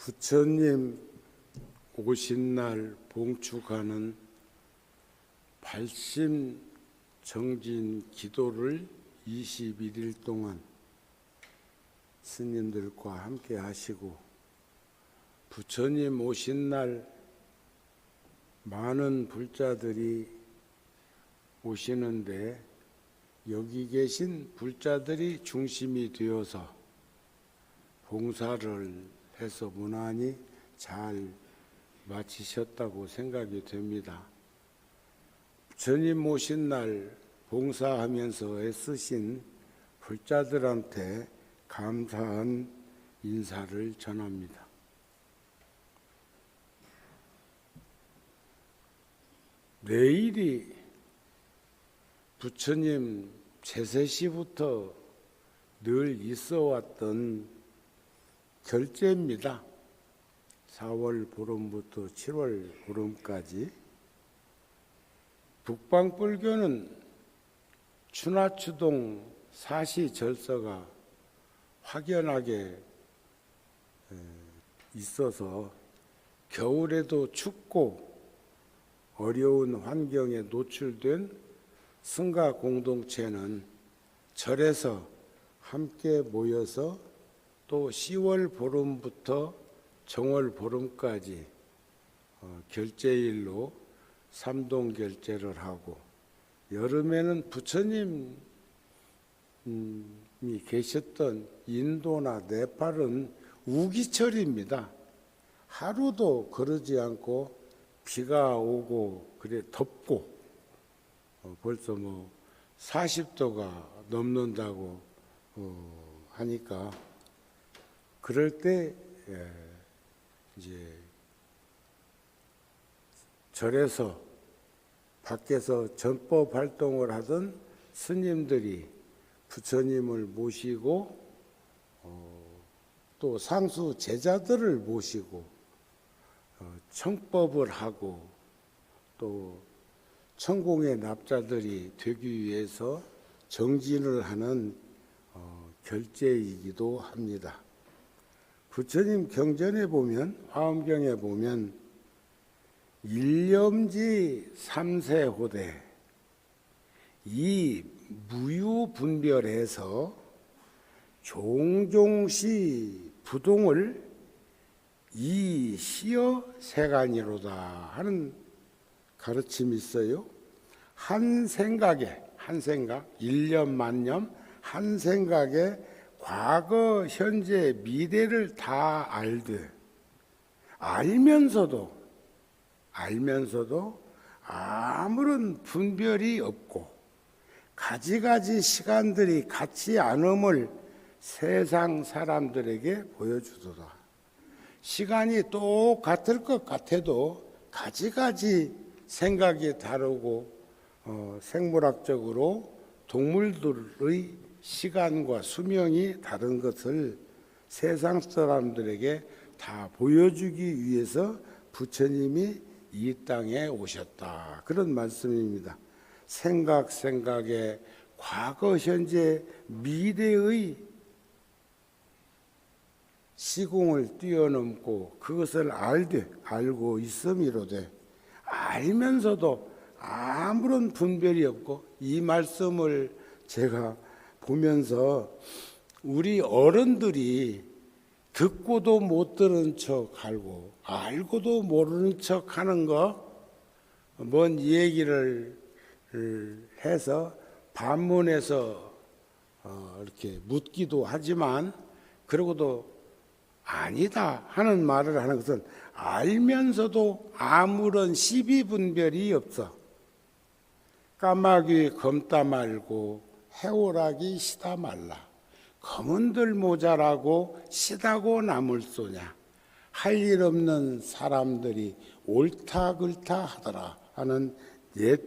부처님 오신 날 봉축하는 발심 정진 기도를 21일 동안 스님들과 함께 하시고, 부처님 오신 날 많은 불자들이 오시는데 여기 계신 불자들이 중심이 되어서 봉사를 해서 무난히 잘 마치셨다고 생각이 됩니다. 부처님 오신 날 봉사하면서 애쓰신 불자들한테 감사한 인사를 전합니다. 내일이 부처님 제세시부터 늘 있어왔던 결제입니다. 4월 보름부터 7월 보름까지. 북방불교는 추나추동 사시절서가 확연하게 있어서 겨울에도 춥고 어려운 환경에 노출된 승가 공동체는 절에서 함께 모여서 또 10월 보름부터 정월 보름까지 결제일로 삼동결제를 하고, 여름에는 부처님이 계셨던 인도나 네팔은 우기철입니다. 하루도 그러지 않고 비가 오고 그래 덥고 벌써 40도가 넘는다고 하니까, 그럴 때 이제 절에서 밖에서 전법 활동을 하던 스님들이 부처님을 모시고 또 상수 제자들을 모시고 청법을 하고 또 천공의 납자들이 되기 위해서 정진을 하는 결제이기도 합니다. 부처님 경전에 보면, 화엄경에 보면 일념지 삼세호대 이 무유분별해서 종종시 부동을 이 시어 세간이로다 하는 가르침이 있어요. 한 생각에, 한 생각, 일념 만념, 한 생각에 과거, 현재, 미래를 다 알되 알면서도 아무런 분별이 없고 가지가지 시간들이 같지 않음을 세상 사람들에게 보여주더라. 시간이 똑같을 것 같아도 가지가지 생각이 다르고 생물학적으로 동물들의 시간과 수명이 다른 것을 세상 사람들에게 다 보여주기 위해서 부처님이 이 땅에 오셨다, 그런 말씀입니다. 생각에 과거, 현재, 미래의 시공을 뛰어넘고 그것을 알고 있음이로되 알면서도 아무런 분별이 없고, 이 말씀을 제가 보면서 우리 어른들이 듣고도 못 들은 척 하고 알고도 모르는 척 하는 거, 뭔 얘기를 해서 반문해서 이렇게 묻기도 하지만, 그러고도 아니다 하는 말을 하는 것은 알면서도 아무런 시비분별이 없어. 까마귀 검다 말고 해오라기 시다 말라. 검은들 모자라고 시다고 남을 쏘냐. 할 일 없는 사람들이 옳다 그렇다 하더라 하는 옛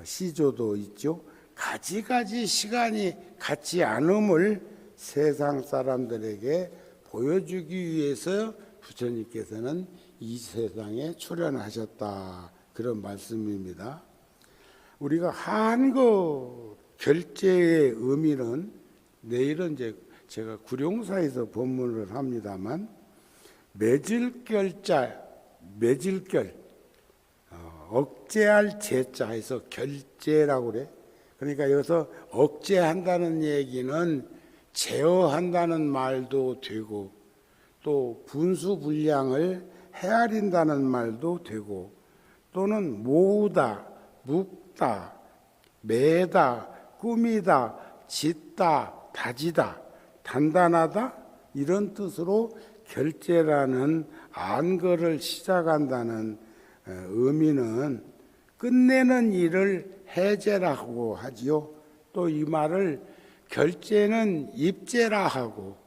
시조도 있죠. 가지가지 시간이 같지 않음을 세상 사람들에게 보여주기 위해서 부처님께서는 이 세상에 출현하셨다, 그런 말씀입니다. 우리가 한거 결제의 의미는, 내일은 이제 제가 구룡사에서 법문을 합니다만, 매질결자, 매질결, 억제할 제자 해서 결제라고 그래. 그러니까 여기서 억제한다는 얘기는 제어한다는 말도 되고, 또 분수불량을 헤아린다는 말도 되고, 또는 모으다, 묶다, 매다, 꾸미다, 짓다, 다지다, 단단하다, 이런 뜻으로 결제라는 안거를 시작한다는 의미는 끝내는 일을 해제라고 하지요. 또 이 말을 결제는 입제라 하고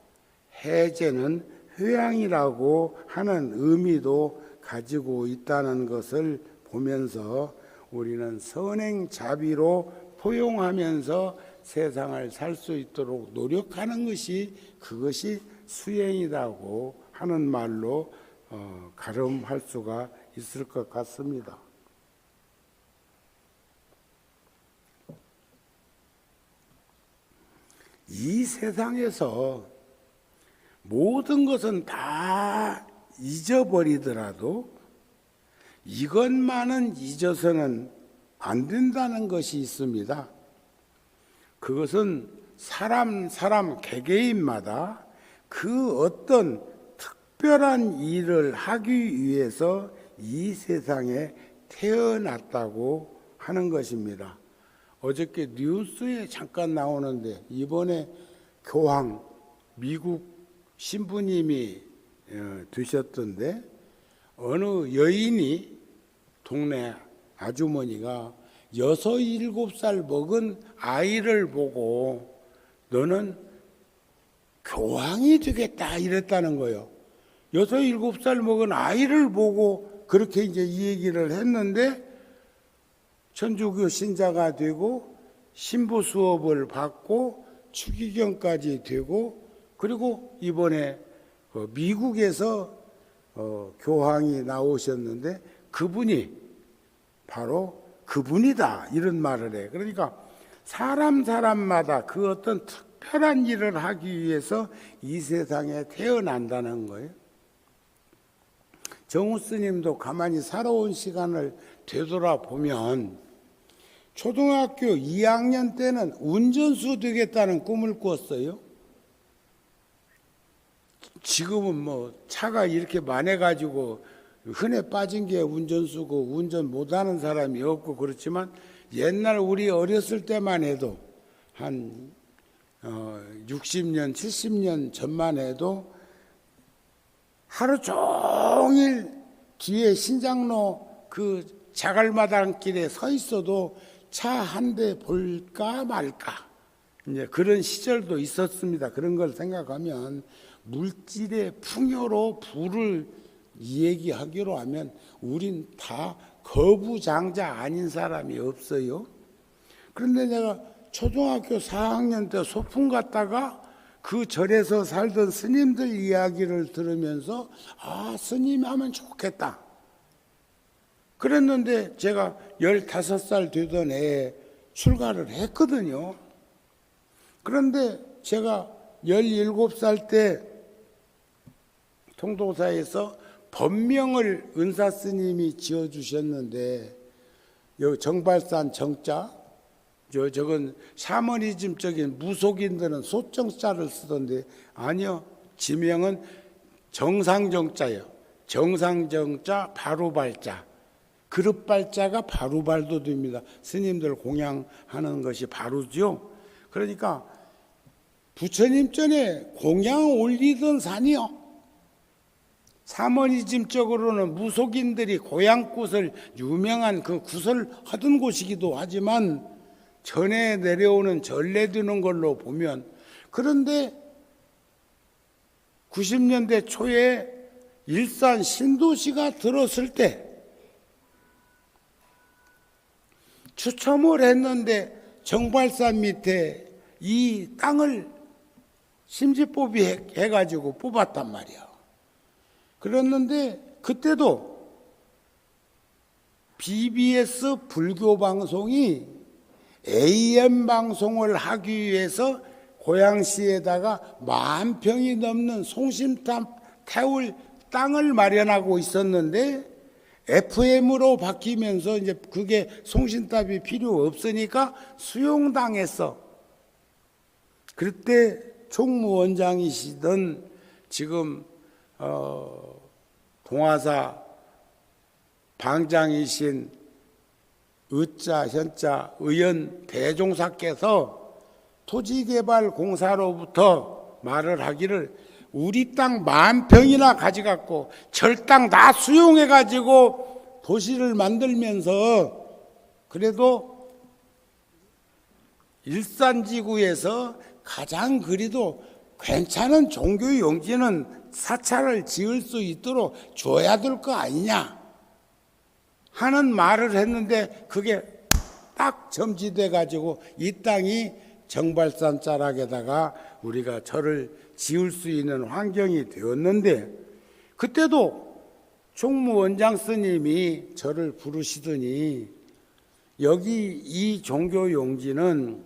해제는 회양이라고 하는 의미도 가지고 있다는 것을 보면서 우리는 선행자비로 포용하면서 세상을 살 수 있도록 노력하는 것이, 그것이 수행이라고 하는 말로 가름할 수가 있을 것 같습니다. 이 세상에서 모든 것은 다 잊어버리더라도 이것만은 잊어서는 안 된다는 것이 있습니다. 그것은 사람 개개인마다 그 어떤 특별한 일을 하기 위해서 이 세상에 태어났다고 하는 것입니다. 어저께 뉴스에 잠깐 나오는데 이번에 교황, 미국 신부님이 되셨던데, 어느 여인이, 동네 아주머니가 6, 7살 먹은 아이를 보고 너는 교황이 되겠다 이랬다는 거예요. 6, 7살 먹은 아이를 보고 그렇게 이제 이 얘기를 했는데, 천주교 신자가 되고 신부 수업을 받고 추기경까지 되고, 그리고 이번에 미국에서 교황이 나오셨는데 그분이 바로 그분이다 이런 말을 해. 그러니까 사람마다 그 어떤 특별한 일을 하기 위해서 이 세상에 태어난다는 거예요. 정우 스님도 가만히 살아온 시간을 되돌아보면 초등학교 2학년 때는 운전수 되겠다는 꿈을 꾸었어요. 지금은 뭐 차가 이렇게 많아가지고 흔해 빠진 게 운전수고 운전 못하는 사람이 없고 그렇지만, 옛날 우리 어렸을 때만 해도 한 60년, 70년 전만 해도 하루 종일 뒤에 신장로 그 자갈마당길에 서 있어도 차 한 대 볼까 말까, 이제 그런 시절도 있었습니다. 그런 걸 생각하면 물질의 풍요로 부를 얘기하기로 하면 우린 다 거부장자 아닌 사람이 없어요. 그런데 내가 초등학교 4학년 때 소풍 갔다가 그 절에서 살던 스님들 이야기를 들으면서 스님 하면 좋겠다 그랬는데, 제가 15살 되던 해에 출가를 했거든요. 그런데 제가 17살 때 통도사에서 법명을 은사 스님이 지어주셨는데, 여기 정발산 정자, 저건 샤머니즘적인 무속인들은 소정자를 쓰던데, 아니요, 지명은 정상정자예요. 정상정자 바로발자, 그릇발자가 바로발도 됩니다. 스님들 공양하는 것이 바로죠. 그러니까 부처님 전에 공양 올리던 산이요, 사머니즘적으로는 무속인들이 고향굿을 유명한 그 굿을 하던 곳이기도 하지만 전에 내려오는 전례 드는 걸로 보면, 그런데 90년대 초에 일산 신도시가 들었을 때 추첨을 했는데 정발산 밑에 이 땅을 심지뽑기 해가지고 뽑았단 말이야. 그랬는데 그때도 BBS 불교 방송이 AM 방송을 하기 위해서 고양시에다가 10,000평이 넘는 송심탑 태울 땅을 마련하고 있었는데 FM으로 바뀌면서 이제 그게 송신답이 필요 없으니까 수용당했어. 그때 총무원장이시던 지금 동아사 방장이신 의자 현자 의원 대종사께서 토지개발공사로부터 말을 하기를 우리 땅 10,000평이나 가져갔고 절땅 다 수용해가지고 도시를 만들면서 그래도 일산지구에서 가장 그래도 괜찮은 종교용지는 사찰을 지을 수 있도록 줘야 될 거 아니냐 하는 말을 했는데 그게 딱 점지돼 가지고 이 땅이 정발산 자락에다가 우리가 절을 지을 수 있는 환경이 되었는데 그때도 총무원장 스님이 저를 부르시더니 여기 이 종교용지는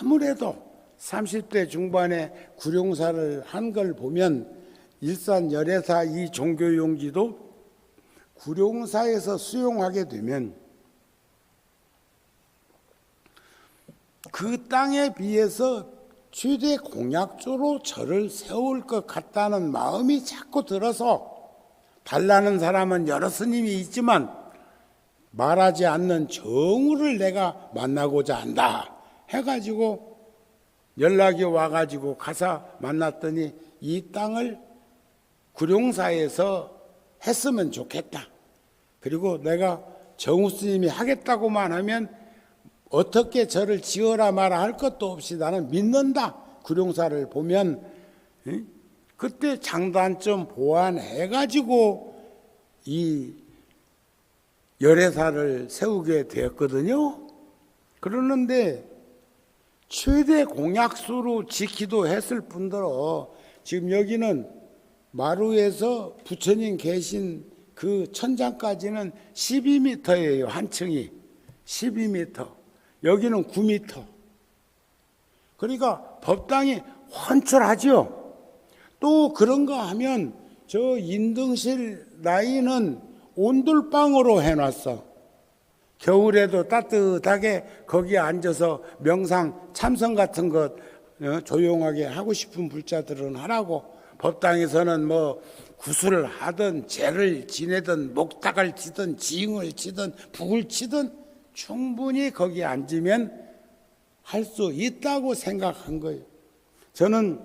아무래도 30대 중반에 구룡사를 한 걸 보면 일산 열애사 이 종교용지도 구룡사에서 수용하게 되면 그 땅에 비해서 최대 공약조로 절을 세울 것 같다는 마음이 자꾸 들어서 달라는 사람은 여러 스님이 있지만 말하지 않는 정우를 내가 만나고자 한다 해가지고 연락이 와가지고 가서 만났더니 이 땅을 구룡사에서 했으면 좋겠다. 그리고 내가 정우 스님이 하겠다고만 하면 어떻게 절을 지어라 마라 할 것도 없이 나는 믿는다. 구룡사를 보면 그때 장단점 보완해가지고 이 열애사를 세우게 되었거든요. 그러는데 최대 공약수로 지키도 했을 뿐더러 지금 여기는 마루에서 부처님 계신 그 천장까지는 12m예요. 한 층이 12m. 여기는 9m. 그러니까 법당이 헌출하죠. 또 그런가 하면 저 인등실 라인은 온돌방으로 해놨어. 겨울에도 따뜻하게 거기에 앉아서 명상 참선 같은 것 조용하게 하고 싶은 불자들은 하라고. 법당에서는 뭐 구슬을 하든 제를 지내든 목탁을 치든 지응을 치든 북을 치든 충분히 거기에 앉으면 할 수 있다고 생각한 거예요. 저는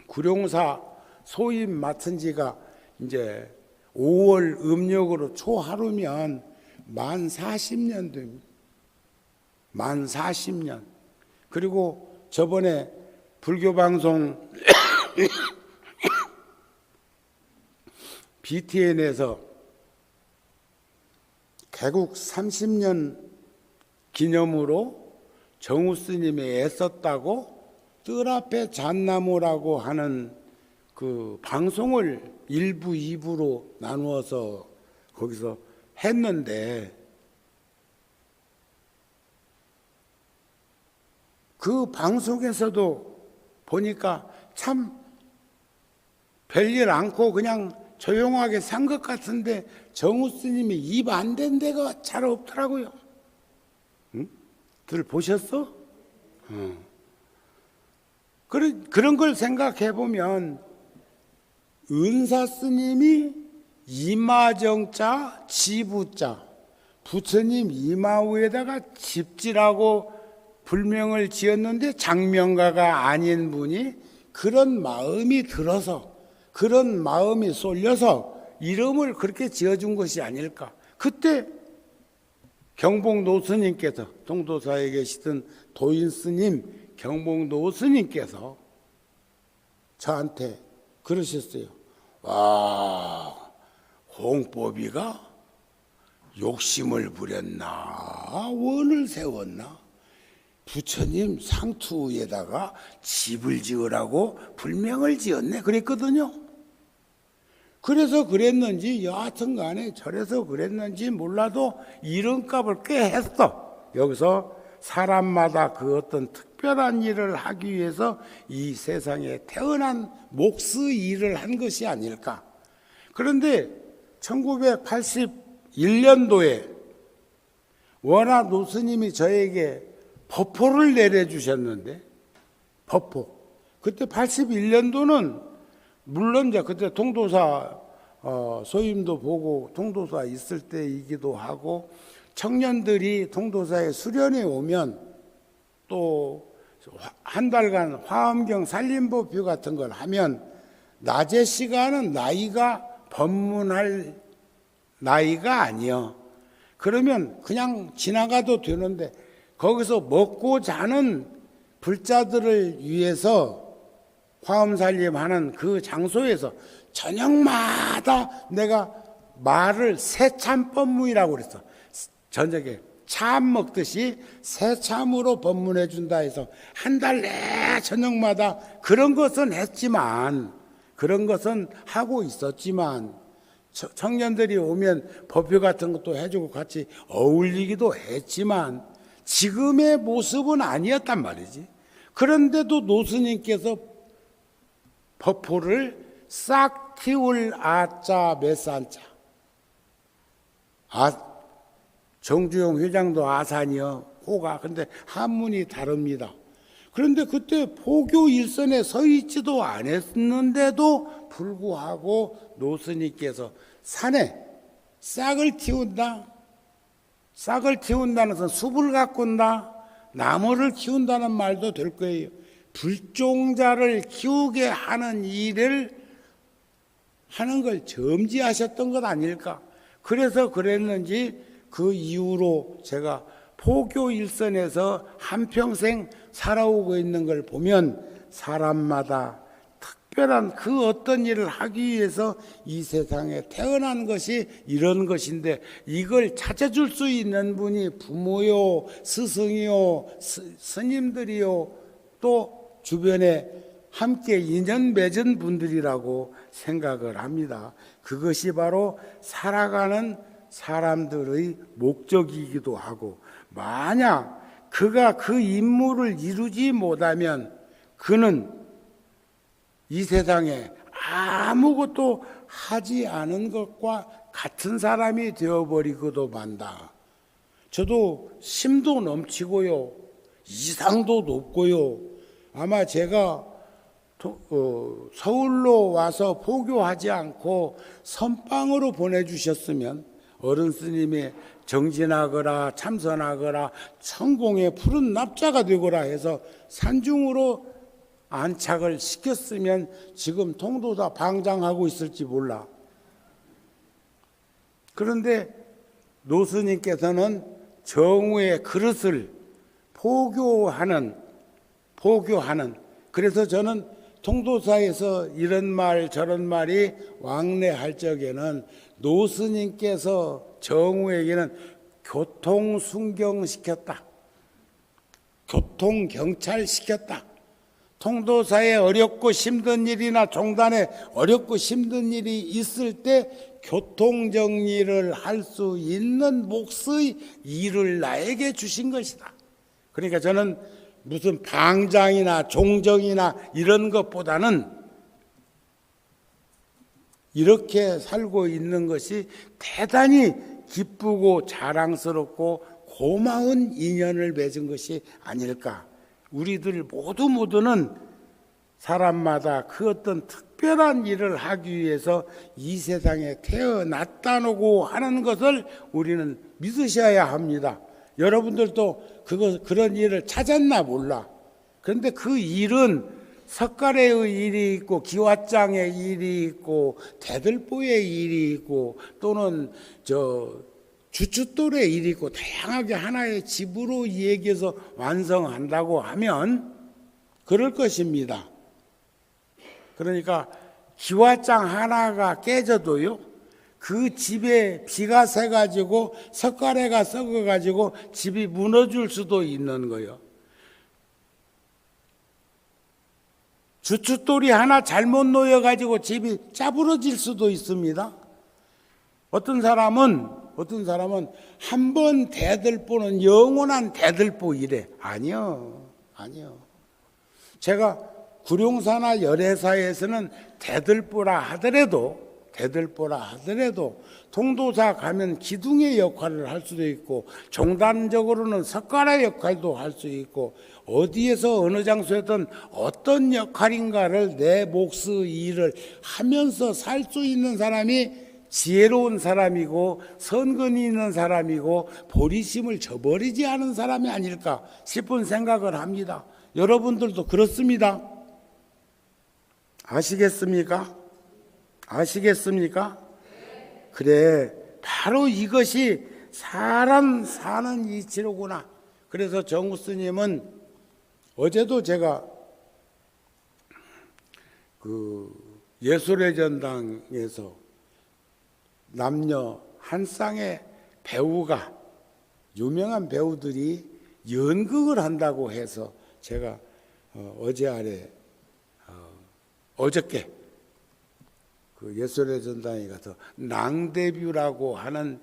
구룡사 소임 맡은 지가 이제 5월 음력으로 초하루면 만 40년 됩니다. 만 40년. 그리고 저번에 불교방송 BTN에서 개국 30년 기념으로 정우 스님이 애썼다고 뜰 앞에 잣나무라고 하는 그 방송을 1부, 2부로 나누어서 거기서 했는데 그 방송에서도 보니까 참 별일 않고 그냥 조용하게 산 것 같은데 정우 스님이 입 안 된 데가 잘 없더라고요. 응? 들 보셨어? 그런 걸 생각해 보면 은사 스님이 이마정자 지부자 부처님 이마위에다가 집지라고 불명을 지었는데 장명가가 아닌 분이 그런 마음이 들어서 그런 마음이 쏠려서 이름을 그렇게 지어준 것이 아닐까. 그때 경복노 스님께서 동도사에 계시던 도인 스님 경복노 스님께서 저한테 그러셨어요. 와, 홍법이가 욕심을 부렸나 원을 세웠나 부처님 상투 위에다가 집을 지으라고 불명을 지었네 그랬거든요. 그래서 그랬는지 여하튼 간에 저래서 그랬는지 몰라도 이름값을 꽤 했어. 여기서 사람마다 그 어떤 특별한 일을 하기 위해서 이 세상에 태어난 몫의 일을 한 것이 아닐까. 그런데 1981년도에 원화 노스님이 저에게 법포를 내려주셨는데, 법포. 그때 81년도는 물론 이제 그때 통도사 소임도 보고 통도사 있을 때이기도 하고, 청년들이 통도사에 수련에 오면 또 한 달간 화엄경 살림법표 같은 걸 하면 낮에 시간은 나이가 법문할 나이가 아니요. 그러면 그냥 지나가도 되는데 거기서 먹고 자는 불자들을 위해서 화엄살림하는 그 장소에서 저녁마다 내가 말을 새참법문이라고 그랬어. 저녁에 참 먹듯이 새참으로 법문해 준다 해서 한 달 내 저녁마다 그런 것은 했지만, 그런 것은 하고 있었지만, 청년들이 오면 법표 같은 것도 해주고 같이 어울리기도 했지만 지금의 모습은 아니었단 말이지. 그런데도 노스님께서 법포를 싹 틔울 아자 메산자, 정주영 회장도 아산이요, 호가. 근데 한문이 다릅니다. 그런데 그때 포교 일선에 서 있지도 않았는데도 불구하고 노스님께서 산에 싹을 틔운다. 싹을 틔운다는 것은 숲을 가꾼다, 나무를 키운다는 말도 될 거예요. 불종자를 키우게 하는 일을 하는 걸 점지하셨던 것 아닐까. 그래서 그랬는지 그 이후로 제가 포교 일선에서 한평생 살아오고 있는 걸 보면 사람마다 특별한 그 어떤 일을 하기 위해서 이 세상에 태어난 것이 이런 것인데, 이걸 찾아줄 수 있는 분이 부모요, 스승이요, 스님들이요, 또 주변에 함께 인연 맺은 분들이라고 생각을 합니다. 그것이 바로 살아가는 사람들의 목적이기도 하고, 만약 그가 그 임무를 이루지 못하면 그는 이 세상에 아무것도 하지 않은 것과 같은 사람이 되어버리고도 만다. 저도 심도 넘치고요, 이상도 높고요. 아마 제가 서울로 와서 포교하지 않고 선방으로 보내주셨으면 어른 스님이 정진하거라 참선하거라 성공의 푸른 납자가 되거라 해서 산중으로 안착을 시켰으면 지금 통도사 방장하고 있을지 몰라. 그런데 노스님께서는 정우의 그릇을 포교하는, 그래서 저는 통도사에서 이런 말 저런 말이 왕래할 적에는 노스님께서 정우에게는 교통순경시켰다, 교통경찰시켰다. 통도사에 어렵고 힘든 일이나 종단에 어렵고 힘든 일이 있을 때 교통정리를 할 수 있는 몫의 일을 나에게 주신 것이다. 그러니까 저는 무슨 방장이나 종정이나 이런 것보다는 이렇게 살고 있는 것이 대단히 기쁘고 자랑스럽고 고마운 인연을 맺은 것이 아닐까. 우리들 모두는 사람마다 그 어떤 특별한 일을 하기 위해서 이 세상에 태어났다고 하는 것을 우리는 믿으셔야 합니다. 여러분들도 그런 일을 찾았나 몰라. 그런데 그 일은 석가래의 일이 있고 기왓장의 일이 있고 대들보의 일이 있고 또는 주춧돌의 일이 있고 다양하게 하나의 집으로 얘기해서 완성한다고 하면 그럴 것입니다. 그러니까 기왓장 하나가 깨져도요, 그 집에 비가 새가지고 석가래가 썩어가지고 집이 무너질 수도 있는 거예요. 주춧돌이 하나 잘못 놓여가지고 집이 짜부러질 수도 있습니다. 어떤 사람은 어떤 사람은 한 번 대들보는 영원한 대들보 이래. 아니요. 제가 구룡사나 열애사에서는 대들보라 하더라도 통도사 가면 기둥의 역할을 할 수도 있고 종단적으로는 석가래 역할도 할 수 있고 어디에서 어느 장소에든 어떤 역할인가를 내 몫의 일을 하면서 살 수 있는 사람이 지혜로운 사람이고 선근이 있는 사람이고 보리심을 저버리지 않은 사람이 아닐까 싶은 생각을 합니다. 여러분들도 그렇습니다. 아시겠습니까? 그래, 바로 이것이 사람 사는 이치로구나. 그래서 정우 스님은 어제도 제가 그 예술의 전당에서 남녀 한 쌍의 배우가 유명한 배우들이 연극을 한다고 해서 제가 어저께 그 예술의 전당에 가서 낭데뷔라고 하는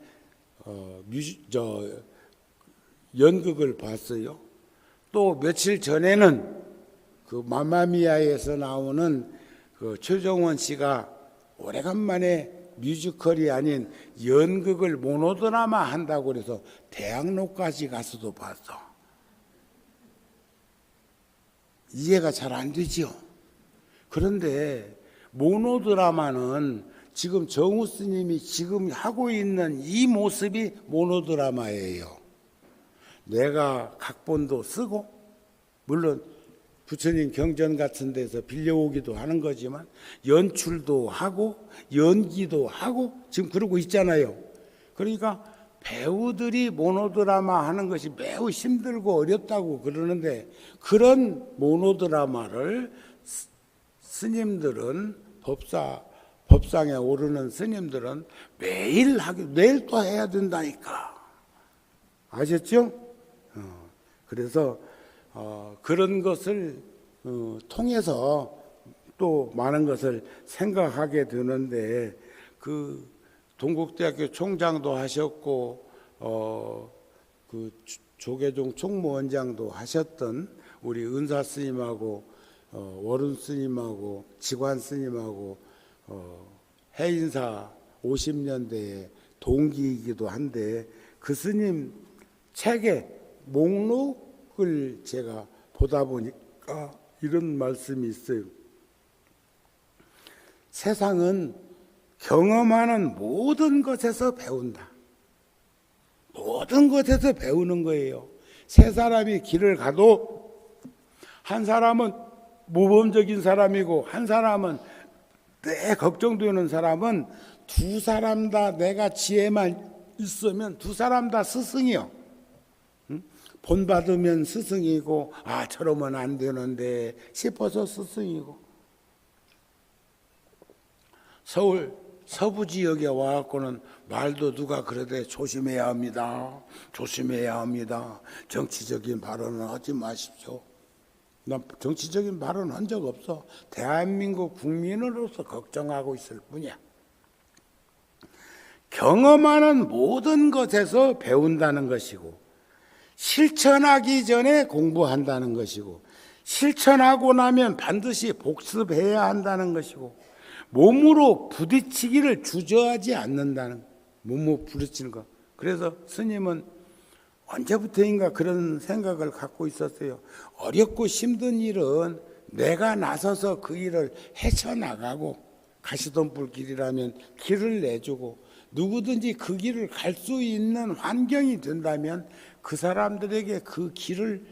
연극을 봤어요. 또 며칠 전에는 그 마마미아에서 나오는 그 최정원 씨가 오래간만에 뮤지컬이 아닌 연극을 모노드라마 한다고 그래서 대학로까지 가서도 봤어. 이해가 잘 안 되지요. 그런데 모노드라마는 지금 정우 스님이 지금 하고 있는 이 모습이 모노드라마예요. 내가 각본도 쓰고 물론 부처님 경전 같은 데서 빌려오기도 하는 거지만 연출도 하고 연기도 하고 지금 그러고 있잖아요. 그러니까 배우들이 모노드라마 하는 것이 매우 힘들고 어렵다고 그러는데 그런 모노드라마를 스님들은 법상에 오르는 스님들은 매일 또 해야 된다니까. 아셨죠? 그래서 그런 것을 통해서 또 많은 것을 생각하게 되는데 그 동국대학교 총장도 하셨고 그 조계종 총무원장도 하셨던 우리 은사 스님하고 월운 스님하고 지관 스님하고 해인사 50년대의 동기이기도 한데 그 스님 책의 목록을 제가 보다 보니까 이런 말씀이 있어요. 세상은 경험하는 모든 것에서 배운다. 모든 것에서 배우는 거예요. 세 사람이 길을 가도 한 사람은 모범적인 사람이고 한 사람은 걱정되는 사람은 두 사람 다 내가 지혜만 있으면 두 사람 다 스승이요. 본받으면 스승이고 저러면 안 되는데 싶어서 스승이고 서울 서부 지역에 와갖고는 말도 누가 그러대 조심해야 합니다. 정치적인 발언은 하지 마십시오. 난 정치적인 발언 한 적 없어. 대한민국 국민으로서 걱정하고 있을 뿐이야. 경험하는 모든 것에서 배운다는 것이고 실천하기 전에 공부한다는 것이고 실천하고 나면 반드시 복습해야 한다는 것이고 몸으로 부딪히기를 주저하지 않는다는 몸으로 부딪히는 것. 그래서 스님은 언제부터인가 그런 생각을 갖고 있었어요. 어렵고 힘든 일은 내가 나서서 그 일을 헤쳐나가고 가시덤불 길이라면 길을 내주고 누구든지 그 길을 갈 수 있는 환경이 된다면 그 사람들에게 그 길을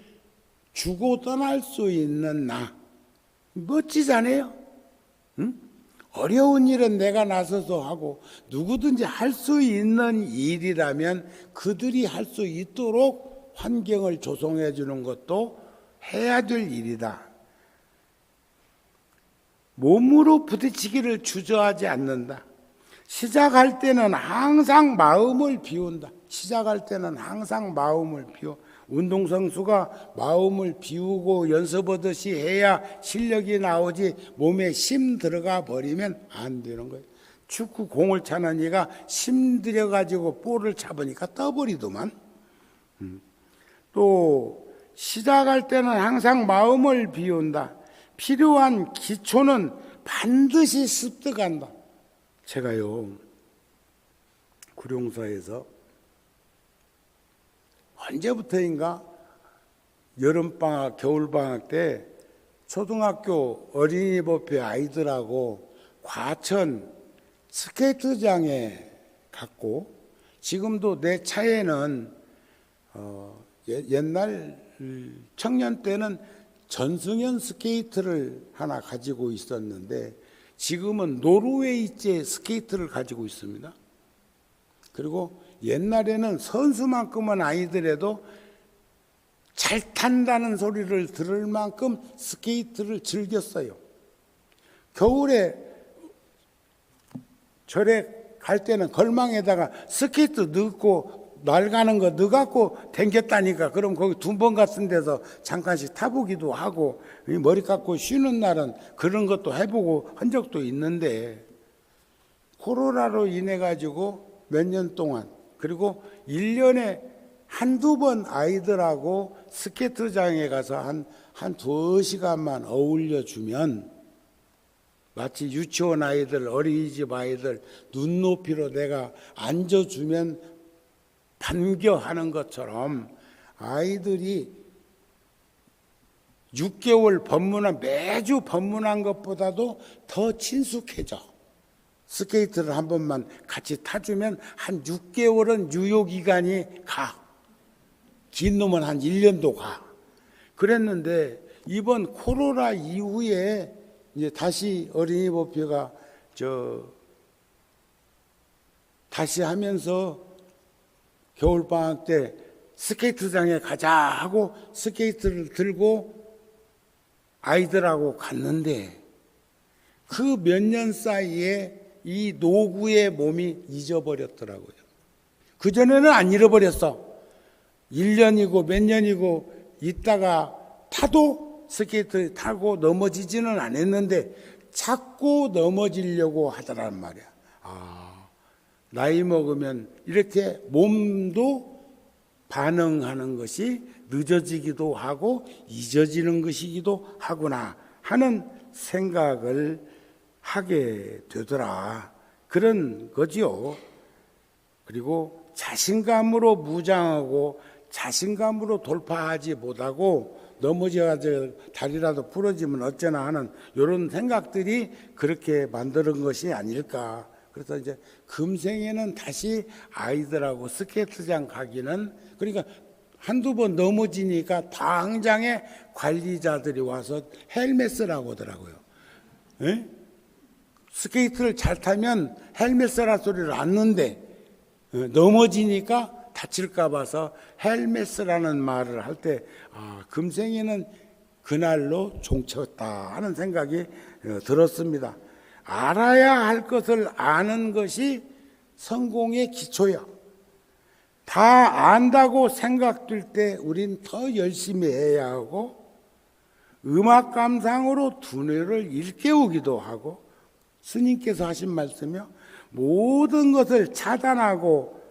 주고 떠날 수 있는 나. 멋지잖아요. 응? 어려운 일은 내가 나서서 하고 누구든지 할 수 있는 일이라면 그들이 할 수 있도록 환경을 조성해 주는 것도 해야 될 일이다. 몸으로 부딪히기를 주저하지 않는다. 시작할 때는 항상 마음을 비운다. 운동선수가 마음을 비우고 연습하듯이 해야 실력이 나오지 몸에 힘 들어가 버리면 안 되는 거예요. 축구 공을 차는 얘가 힘들여 가지고 볼을 잡으니까 떠버리더만. 또 시작할 때는 항상 마음을 비운다. 필요한 기초는 반드시 습득한다. 제가요, 구룡사에서 언제부터인가 여름방학, 겨울방학 때 초등학교 어린이법회 아이들하고 과천 스케이트장에 갔고, 지금도 내 차에는 옛날 청년 때는 전승연 스케이트를 하나 가지고 있었는데 지금은 노르웨이제 스케이트를 가지고 있습니다. 그리고 옛날에는 선수만큼은 아니더라도 잘 탄다는 소리를 들을 만큼 스케이트를 즐겼어요. 겨울에 절에 갈 때는 걸망에다가 스케이트 넣고 날 가는 거 넣어갖고 댕겼다니까. 그럼 거기 둔번 같은 데서 잠깐씩 타보기도 하고, 머리 깎고 쉬는 날은 그런 것도 해보고 한 적도 있는데, 코로나로 인해 가지고 몇 년 동안, 그리고 1년에 한두 번 아이들하고 스케이트장에 가서 한 2시간만 어울려주면 마치 유치원 아이들, 어린이집 아이들 눈높이로 내가 앉아주면 반겨하는 것처럼 아이들이 6개월 법문한, 매주 법문한 것보다도 더 친숙해져. 스케이트를 한 번만 같이 타주면 한 6개월은 유효기간이 가. 긴 놈은 한 1년도 가. 그랬는데 이번 코로나 이후에 이제 다시 어린이법회가 다시 하면서 겨울방학 때 스케이트장에 가자 하고 스케이트를 들고 아이들하고 갔는데 그 몇 년 사이에 이 노구의 몸이 잊어버렸더라고요. 그전에는 안 잃어버렸어. 1년이고 몇 년이고 있다가 타도 스케이트 타고 넘어지지는 않았는데 자꾸 넘어지려고 하더란 말이야. 나이 먹으면 이렇게 몸도 반응하는 것이 늦어지기도 하고 잊어지는 것이기도 하구나 하는 생각을 하게 되더라. 그런 거지요. 그리고 자신감으로 무장하고 자신감으로 돌파하지 못하고 넘어져가지고 다리라도 부러지면 어쩌나 하는 이런 생각들이 그렇게 만드는 것이 아닐까. 그래서 이제 금생에는 다시 아이들하고 스케이트장 가기는, 그러니까 한두 번 넘어지니까 당장에 관리자들이 와서 헬멧 쓰라고 하더라고요. 에? 스케이트를 잘 타면 헬멧 쓰라 소리를 안 넣는데 넘어지니까 다칠까 봐서 헬멧 쓰라는 말을 할 때 금생에는 그날로 종쳤다 하는 생각이 들었습니다. 알아야 할 것을 아는 것이 성공의 기초야. 다 안다고 생각될 때 우린 더 열심히 해야 하고, 음악 감상으로 두뇌를 일깨우기도 하고, 스님께서 하신 말씀이요, 모든 것을 차단하고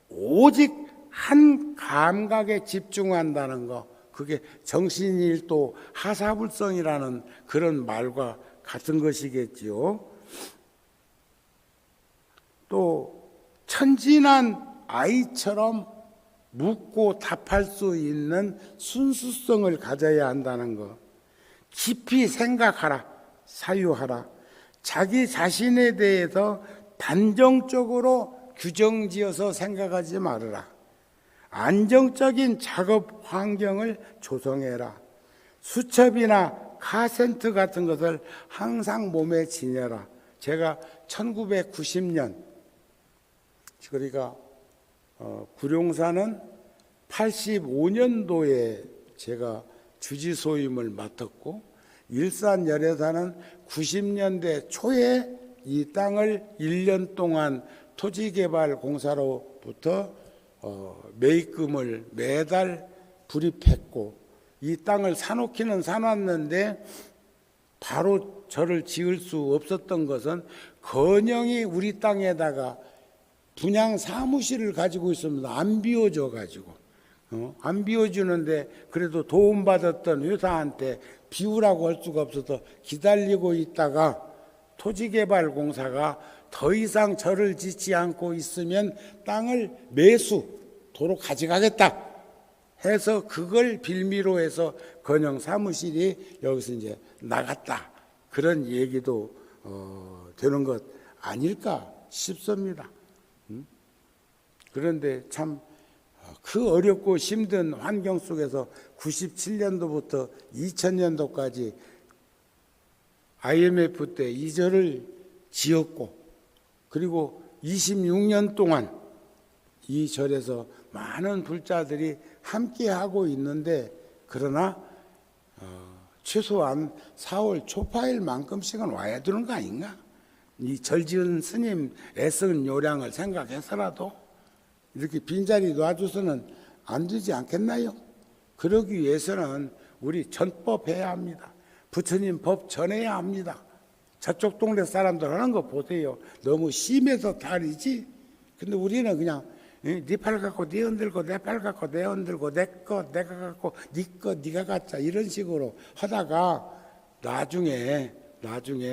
오직 한 감각에 집중한다는 거, 그게 정신일도 하사불성이라는 그런 말과 같은 것이겠지요. 또 천진한 아이처럼 묻고 답할 수 있는 순수성을 가져야 한다는 것. 깊이 생각하라, 사유하라. 자기 자신에 대해서 단정적으로 규정지어서 생각하지 말아라. 안정적인 작업 환경을 조성해라. 수첩이나 카센트 같은 것을 항상 몸에 지녀라. 제가 1990년, 그러니까 구룡사는 85년도에 제가 주지소임을 맡았고, 일산 열애사는 90년대 초에 이 땅을 1년 동안 토지개발공사로부터 매입금을 매달 불입했고, 이 땅을 사놓기는 사놨는데 바로 절을 지을 수 없었던 것은 건영이 우리 땅에다가 분양 사무실을 가지고 있습니다. 안 비워줘 가지고 안 비워주는데 그래도 도움받았던 회사한테 비우라고 할 수가 없어서 기다리고 있다가 토지개발공사가 더 이상 절을 짓지 않고 있으면 땅을 도로 가져가겠다 해서 그걸 빌미로 해서 건영 사무실이 여기서 이제 나갔다. 그런 얘기도 되는 것 아닐까 싶습니다. 그런데 참 그 어렵고 힘든 환경 속에서 97년도부터 2000년도까지 IMF 때 이 절을 지었고 그리고 26년 동안 이 절에서 많은 불자들이 함께하고 있는데 그러나 최소한 4월 초파일만큼씩은 와야 되는 거 아닌가? 이 절지은 스님 애쓴 요량을 생각해서라도 이렇게 빈자리 놔줘서는 안 되지 않겠나요? 그러기 위해서는 우리 전법해야 합니다. 부처님 법 전해야 합니다. 저쪽 동네 사람들 하는 거 보세요. 너무 심해서 다르지? 근데 우리는 그냥 네 팔 갖고 네 흔들고 내 팔 갖고 내 흔들고 내 거 내가 갖고 네 거 네가 갖자 이런 식으로 하다가 나중에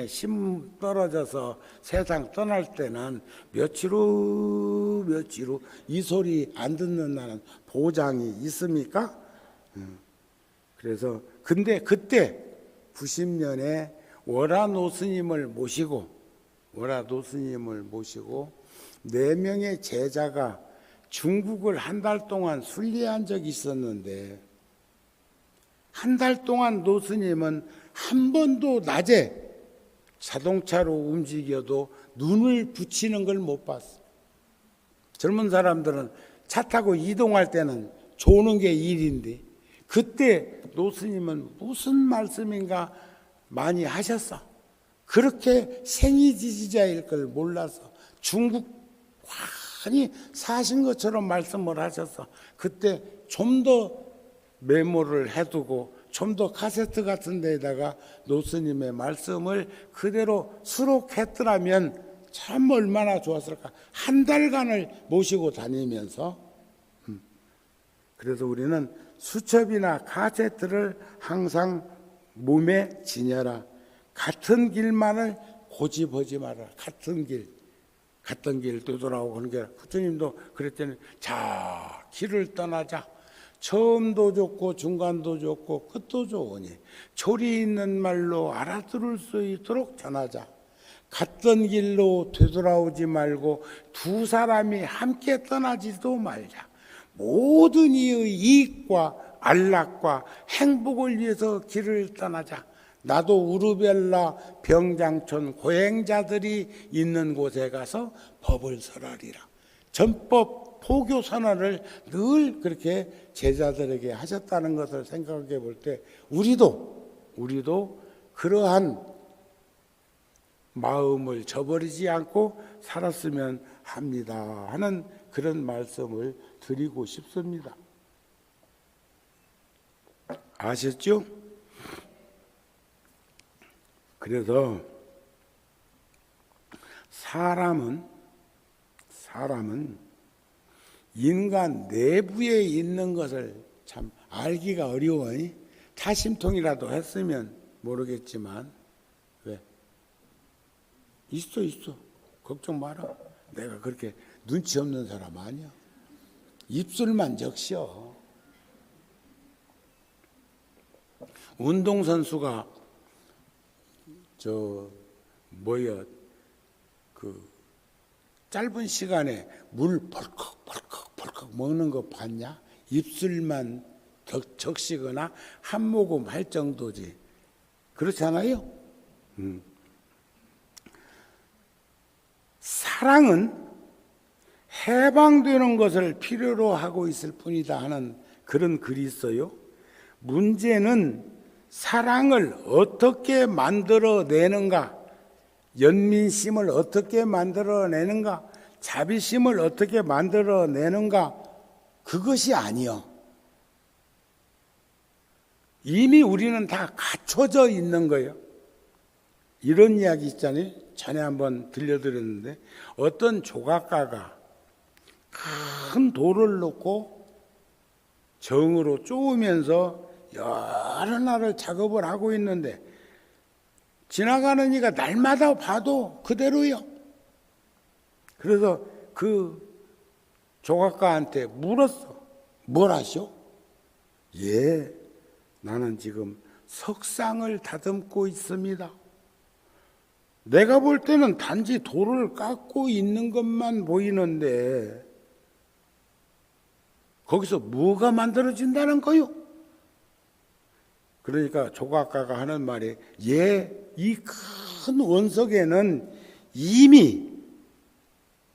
심 떨어져서 세상 떠날 때는 며칠 후 이 소리 안 듣는 나는 보장이 있습니까? 그래서 근데 그때 90년에 월화노 스님을 모시고 4명의 제자가 중국을 한 달 동안 순례한 적이 있었는데 한 달 동안 노스님은 한 번도 낮에 자동차로 움직여도 눈을 붙이는 걸 못 봤어. 젊은 사람들은 차 타고 이동할 때는 조는 게 일인데 그때 노스님은 무슨 말씀인가 많이 하셨어. 그렇게 생이지지자일 걸 몰라서 중국 많이 사신 것처럼 말씀을 하셔서 그때 좀 더 메모를 해두고 좀 더 카세트 같은 데다가 노스님의 말씀을 그대로 수록했더라면 참 얼마나 좋았을까. 한 달간을 모시고 다니면서 그래서 우리는 수첩이나 카세트를 항상 몸에 지녀라. 같은 길만을 고집하지 마라. 같은 길 되돌아오고 하는 게 부처님도 그랬더니 자 길을 떠나자. 처음도 좋고 중간도 좋고 끝도 좋으니 조리 있는 말로 알아들을 수 있도록 전하자. 갔던 길로 되돌아오지 말고 두 사람이 함께 떠나지도 말자. 모든 이의 이익과 안락과 행복을 위해서 길을 떠나자. 나도 우르벨라 병장촌 고행자들이 있는 곳에 가서 법을 설하리라. 전법 포교 선언을 늘 그렇게 제자들에게 하셨다는 것을 생각해 볼 때 우리도 그러한 마음을 저버리지 않고 살았으면 합니다 하는 그런 말씀을 드리고 싶습니다. 아셨죠? 그래서 사람은 인간 내부에 있는 것을 참 알기가 어려워요. 타심통이라도 했으면 모르겠지만 왜? 있어. 걱정 마라. 내가 그렇게 눈치 없는 사람 아니야. 입술만 적셔. 운동선수가 짧은 시간에 물 벌컥 먹는 거 봤냐? 입술만 적시거나 한 모금 할 정도지. 그렇잖아요? 사랑은 해방되는 것을 필요로 하고 있을 뿐이다 하는 그런 글이 있어요. 문제는 사랑을 어떻게 만들어내는가, 연민심을 어떻게 만들어내는가, 자비심을 어떻게 만들어내는가, 그것이 아니요. 이미 우리는 다 갖춰져 있는 거예요. 이런 이야기 있잖아요. 전에 한번 들려드렸는데 어떤 조각가가 큰 돌을 놓고 정으로 쪼으면서 여러 날을 작업을 하고 있는데 지나가는 이가 날마다 봐도 그대로요. 그래서 그 조각가한테 물었어. 뭘 하시오? 예, 나는 지금 석상을 다듬고 있습니다. 내가 볼 때는 단지 돌을 깎고 있는 것만 보이는데 거기서 뭐가 만들어진다는 거요? 그러니까 조각가가 하는 말이 예, 이 큰 원석에는 이미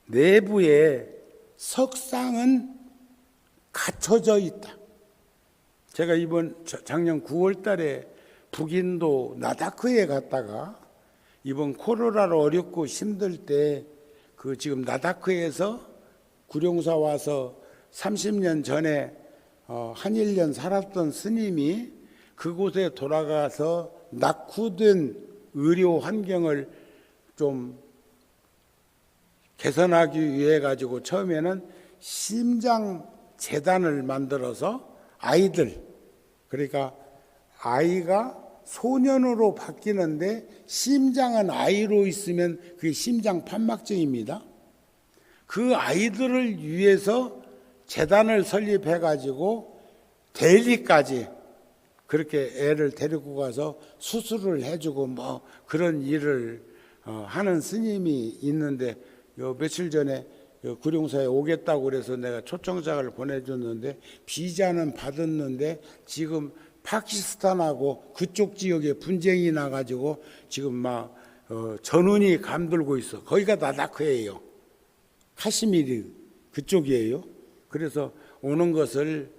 내부에 석상은 갖춰져 있다. 제가 작년 9월 달에 북인도 나다크에 갔다가 이번 코로나로 어렵고 힘들 때 그 지금 나다크에서 구룡사 와서 30년 전에 한 1년 살았던 스님이 그곳에 돌아가서 낙후된 의료 환경을 좀 개선하기 위해 가지고 처음에는 심장 재단을 만들어서 아이들, 그러니까 아이가 소년으로 바뀌는데 심장은 아이로 있으면 그게 심장 판막증입니다. 그 아이들을 위해서 재단을 설립해 가지고 델리까지 그렇게 애를 데리고 가서 수술을 해주고 뭐 그런 일을 하는 스님이 있는데 며칠 전에 구룡사에 오겠다고 그래서 내가 초청장을 보내줬는데 비자는 받았는데 지금 파키스탄하고 그쪽 지역에 분쟁이 나가지고 지금 막 전운이 감돌고 있어. 거기가 나다크예요. 카시미르 그쪽이에요. 그래서 오는 것을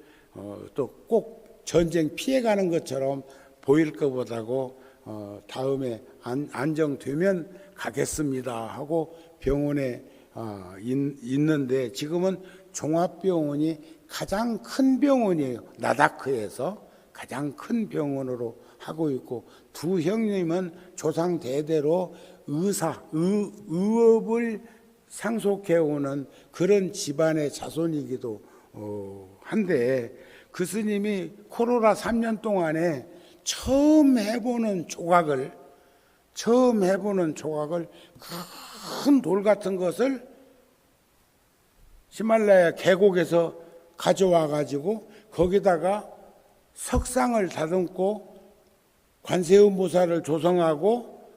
또 꼭 전쟁 피해가는 것처럼 보일 것보다고 다음에 안정되면 가겠습니다 하고 병원에 있는데 지금은 종합병원이 가장 큰 병원이에요. 나다크에서 가장 큰 병원으로 하고 있고 두 형님은 조상 대대로 의업을 상속해오는 그런 집안의 자손이기도 한데 그 스님이 코로나 3년 동안에 처음 해보는 조각을 큰 돌 같은 것을 히말라야 계곡에서 가져와 가지고 거기다가 석상을 다듬고 관세음보살을 조성하고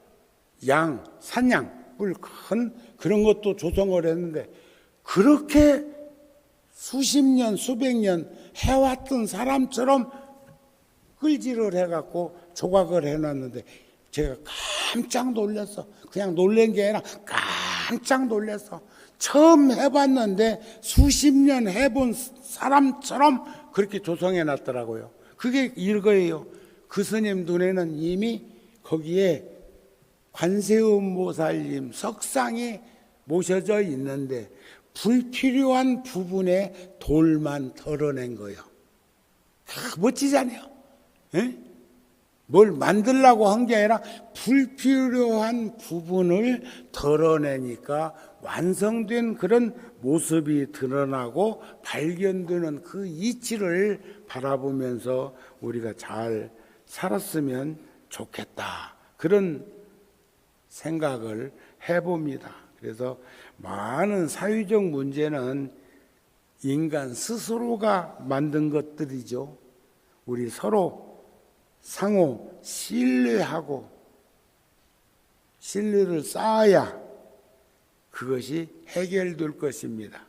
산양불 큰 그런 것도 조성을 했는데 그렇게 수십 년 수백 년 해왔던 사람처럼 끌지를 해갖고 조각을 해놨는데 제가 깜짝 놀랐어. 그냥 놀란 게 아니라 깜짝 놀랐어. 처음 해봤는데 수십 년 해본 사람처럼 그렇게 조성해놨더라고요. 그게 이거예요. 그 스님 눈에는 이미 거기에 관세음보살님 석상이 모셔져 있는데 불필요한 부분에 돌만 덜어낸 거예요. 멋지잖아요. 에? 뭘 만들려고 한 게 아니라 불필요한 부분을 덜어내니까 완성된 그런 모습이 드러나고 발견되는 그 이치를 바라보면서 우리가 잘 살았으면 좋겠다. 그런 생각을 해봅니다. 그래서 많은 사회적 문제는 인간 스스로가 만든 것들이죠. 우리 서로 상호 신뢰하고 신뢰를 쌓아야 그것이 해결될 것입니다.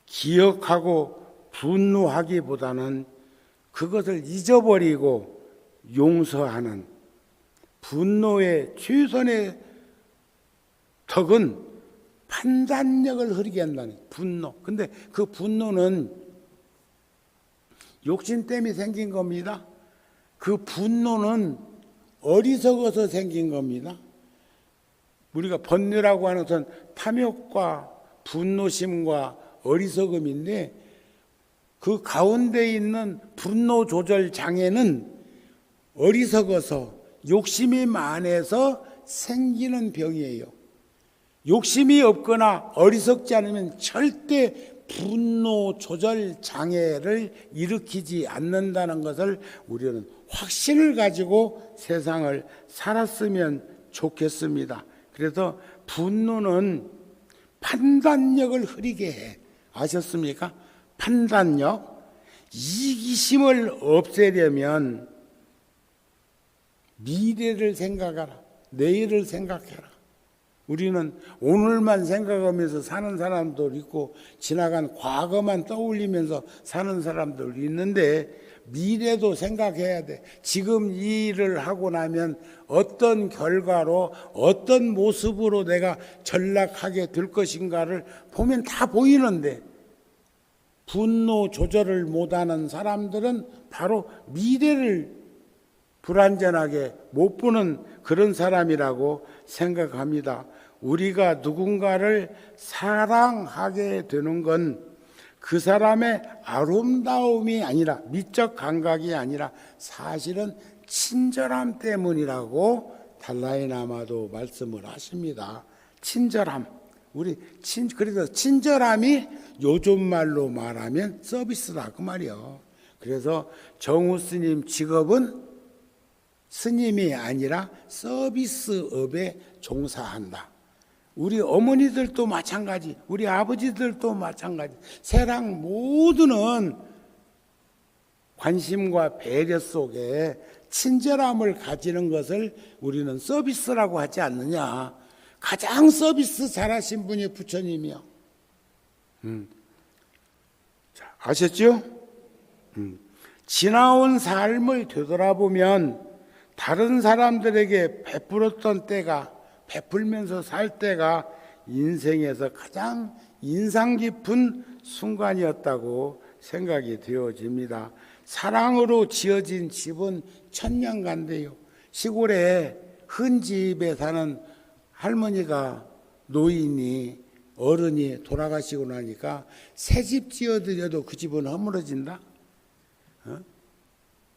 기억하고 분노하기보다는 그것을 잊어버리고 용서하는 분노의 최선의 덕은 판단력을 흐리게 한다는 분노. 근데 그 분노는 욕심 때문에 생긴 겁니다. 그 분노는 어리석어서 생긴 겁니다. 우리가 번뇌라고 하는 것은 탐욕과 분노심과 어리석음인데 그 가운데 있는 분노 조절 장애는 어리석어서 욕심이 많아서 생기는 병이에요. 욕심이 없거나 어리석지 않으면 절대 분노 조절 장애를 일으키지 않는다는 것을 우리는 확신을 가지고 세상을 살았으면 좋겠습니다. 그래서 분노는 판단력을 흐리게 해. 아셨습니까? 판단력. 이기심을 없애려면 미래를 생각하라. 내일을 생각해라. 우리는 오늘만 생각하면서 사는 사람도 있고 지나간 과거만 떠올리면서 사는 사람도 있는데 미래도 생각해야 돼. 지금 이 일을 하고 나면 어떤 결과로 어떤 모습으로 내가 전락하게 될 것인가를 보면 다 보이는데 분노 조절을 못하는 사람들은 바로 미래를 불완전하게 못 보는 그런 사람이라고 생각합니다. 우리가 누군가를 사랑하게 되는 건 그 사람의 아름다움이 아니라 미적 감각이 아니라 사실은 친절함 때문이라고 달라이라마도 말씀을 하십니다. 친절함. 그래서 친절함이 요즘 말로 말하면 서비스다 그 말이요. 그래서 정우 스님 직업은 스님이 아니라 서비스업에 종사한다. 우리 어머니들도 마찬가지, 우리 아버지들도 마찬가지. 세상 모두는 관심과 배려 속에 친절함을 가지는 것을 우리는 서비스라고 하지 않느냐. 가장 서비스 잘하신 분이 부처님이요. 자, 아셨죠? 지나온 삶을 되돌아보면 다른 사람들에게 베풀었던 때가, 베풀면서 살 때가 인생에서 가장 인상 깊은 순간이었다고 생각이 되어집니다. 사랑으로 지어진 집은 천년간대요. 시골에 큰 집에 사는 할머니가 노인이 어른이 돌아가시고 나니까 새 집 지어드려도 그 집은 허물어진다.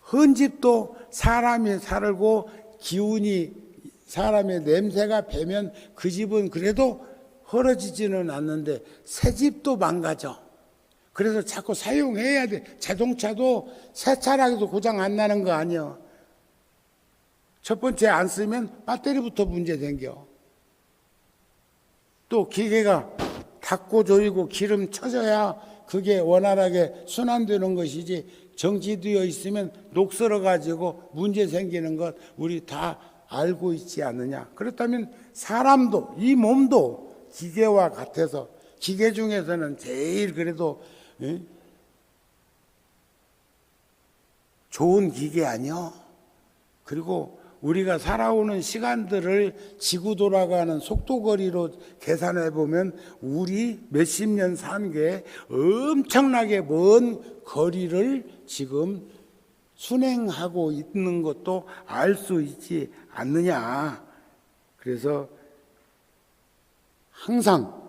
큰 집도 사람이 살고 기운이 사람의 냄새가 배면 그 집은 그래도 헐어지지는 않는데 새 집도 망가져. 그래서 자꾸 사용해야 돼. 자동차도 새 차라도 고장 안 나는 거 아니야. 첫 번째 안 쓰면 배터리부터 문제 생겨. 또 기계가 닦고 조이고 기름 쳐져야 그게 원활하게 순환되는 것이지 정지되어 있으면 녹슬어 가지고 문제 생기는 것 우리 다 알고 있지 않느냐. 그렇다면 사람도 이 몸도 기계와 같아서 기계 중에서는 제일 그래도 좋은 기계 아니요. 그리고 우리가 살아오는 시간들을 지구 돌아가는 속도거리로 계산해 보면 우리 몇십 년 산 게 엄청나게 먼 거리를 지금 순행하고 있는 것도 알 수 있지 않느냐. 그래서 항상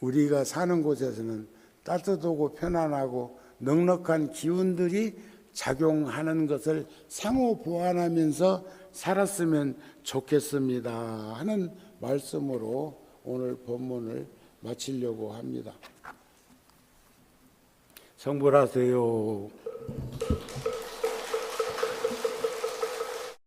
우리가 사는 곳에서는 따뜻하고 편안하고 넉넉한 기운들이 작용하는 것을 상호 보완하면서 살았으면 좋겠습니다 하는 말씀으로 오늘 본문을 마치려고 합니다. 성불하세요.